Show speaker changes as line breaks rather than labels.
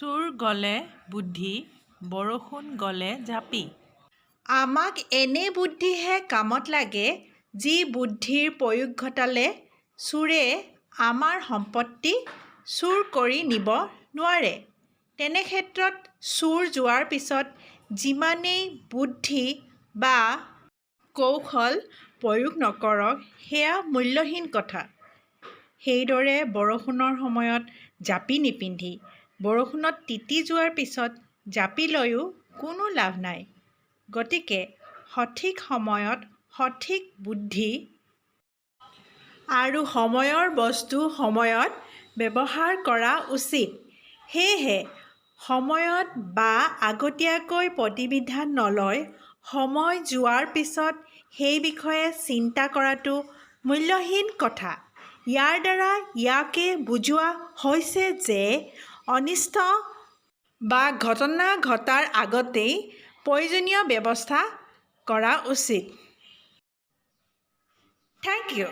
চোৰ গ'লে বুদ্ধি, বৰষুণ গ'লে জাপি।
আমাক এনে বুদ্ধিহে কামত লাগে, যি বুদ্ধিৰ প্ৰয়োগ ঘটালে চোৰে আমাৰ সম্পত্তি চুৰ কৰি নিব নোৱাৰে। তেনেক্ষেত্ৰত চোৰ যোৱাৰ পিছত যিমানেই বুদ্ধি বা কৌশল প্ৰয়োগ নকৰক, সেয়া মূল্যহীন কথা। সেইদৰে বৰষুণৰ সময়ত জাপি নিপিন্ধি বৰষুণত তিতি যোৱাৰ পিছত জাপি লৈও কোনো লাভ নাই। গতিকে সঠিক সময়ত সঠিক বুদ্ধি আৰু সময়ৰ বস্তু সময়ত ব্যৱহাৰ কৰা উচিত। সেয়েহে সময়ত বা আগতীয়াকৈ প্ৰতিবিধান নলৈ সময় যোৱাৰ পিছত সেই বিষয়ে চিন্তা কৰাটো মূল্যহীন কথা। ইয়াৰ দ্বাৰা ইয়াকে বুজোৱা হৈছে যে অনিষ্ট বা ঘটনা ঘটাৰ আগতেই প্ৰয়োজনীয় ব্যৱস্থা কৰা উচিত। Thank U.